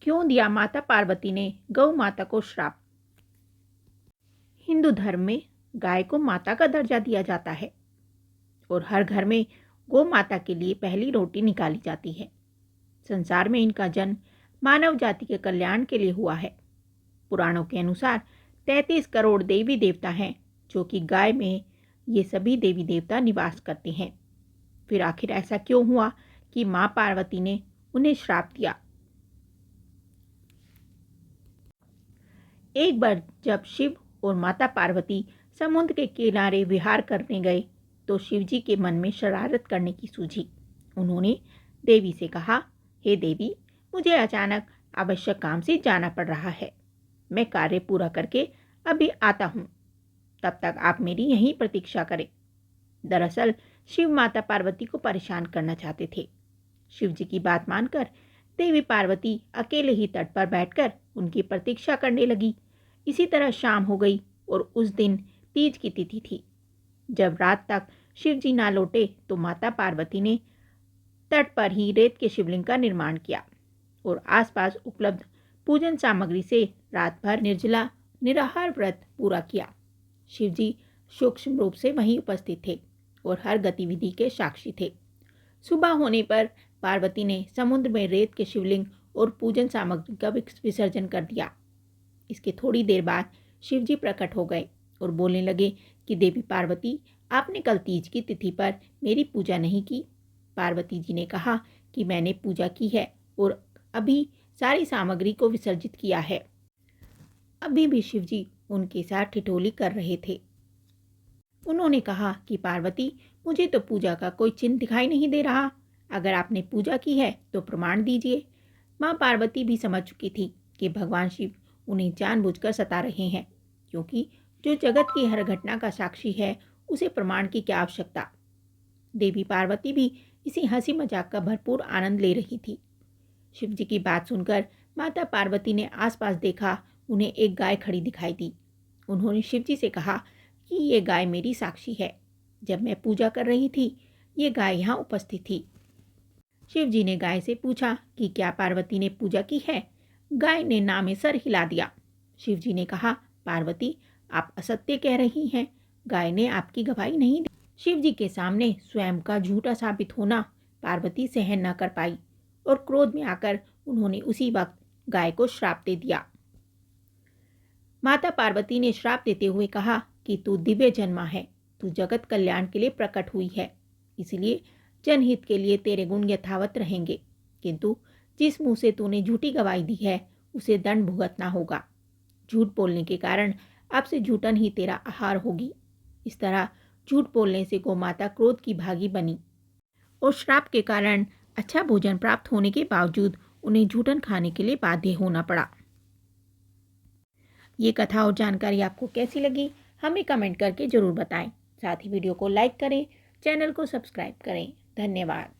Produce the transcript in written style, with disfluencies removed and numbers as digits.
क्यों दिया माता पार्वती ने गौ माता को श्राप? हिंदू धर्म में गाय को माता का दर्जा दिया जाता है और हर घर में गौ माता के लिए पहली रोटी निकाली जाती है। संसार में इनका जन्म मानव जाति के कल्याण के लिए हुआ है। पुराणों के अनुसार 33 करोड़ देवी देवता हैं, जो कि गाय में ये सभी देवी देवता निवास करते हैं। फिर आखिर ऐसा क्यों हुआ कि मां पार्वती ने उन्हें श्राप दिया? एक बार जब शिव और माता पार्वती समुद्र के किनारे विहार करने गए तो शिवजी के मन में शरारत करने की सूझी। उन्होंने देवी से कहा, हे देवी, मुझे अचानक आवश्यक काम से जाना पड़ रहा है। मैं कार्य पूरा करके अभी आता हूँ, तब तक आप मेरी यहीं प्रतीक्षा करें। दरअसल शिव माता पार्वती को परेशान करना चाहते थे। शिवजी की बात मानकर देवी पार्वती अकेले ही तट पर बैठकर उनकी प्रतीक्षा करने लगी। इसी तरह शाम हो गई और उस दिन तीज की तिथि थी। जब रात तक शिवजी ना लौटे तो माता पार्वती ने तट पर ही रेत के शिवलिंग का निर्माण किया और आसपास उपलब्ध पूजन सामग्री से रात भर निर्जला निराहार व्रत पूरा किया। शिवजी सूक्ष्म रूप से वहीं उपस्थित थे और हर गतिविधि के साक्षी थे। सुबह होने पर पार्वती ने समुद्र में रेत के शिवलिंग और पूजन सामग्री का विसर्जन कर दिया। इसके थोड़ी देर बाद शिवजी प्रकट हो गए और बोलने लगे कि देवी पार्वती, आपने कल तीज की तिथि पर मेरी पूजा नहीं की। पार्वती जी ने कहा कि मैंने पूजा की है और अभी सारी सामग्री को विसर्जित किया है। अभी भी शिवजी उनके साथ ठिठोली कर रहे थे। उन्होंने कहा कि पार्वती, मुझे तो पूजा का कोई चिन्ह दिखाई नहीं दे रहा। अगर आपने पूजा की है तो प्रमाण दीजिए। माँ पार्वती भी समझ चुकी थी कि भगवान शिव उन्हें जानबूझकर सता रहे हैं, क्योंकि जो जगत की हर घटना का साक्षी है उसे प्रमाण की क्या आवश्यकता। देवी पार्वती भी इसी हंसी मजाक का भरपूर आनंद ले रही थी। शिवजी की बात सुनकर माता पार्वती ने आसपास देखा। उन्हें एक गाय खड़ी दिखाई दी। उन्होंने शिवजी से कहा कि ये गाय मेरी साक्षी है। जब मैं पूजा कर रही थी, ये गाय यहाँ उपस्थित थी। शिवजी ने गाय से पूछा कि क्या पार्वती ने पूजा की है। गाय ने ना में सर हिला दिया। शिवजी ने कहा, पार्वती, आप असत्य कह रही हैं। गाय ने आपकी गवाही नहीं दी। शिवजी के सामने स्वयं का झूठा साबित होना पार्वती सहन न कर पाई और क्रोध में आकर उन्होंने उसी वक्त गाय को श्राप दे दिया। माता पार्वती ने श्राप देते हुए कहा कि तू दिव्य जन्मा है, तू जगत कल्याण के लिए प्रकट हुई है, इसलिए जनहित के लिए तेरे गुण यथावत रहेंगे, किंतु जिस मुंह से तूने झूठी गवाही दी है उसे दंड भुगतना होगा। झूठ बोलने के कारण अब से झूठन ही तेरा आहार होगी। इस तरह झूठ बोलने से गोमाता क्रोध की भागी बनी और श्राप के कारण अच्छा भोजन प्राप्त होने के बावजूद उन्हें झूठन खाने के लिए बाध्य होना पड़ा। ये कथा और जानकारी आपको कैसी लगी, हमें कमेंट करके ज़रूर बताएं। साथ ही वीडियो को लाइक करें, चैनल को सब्सक्राइब करें। धन्यवाद।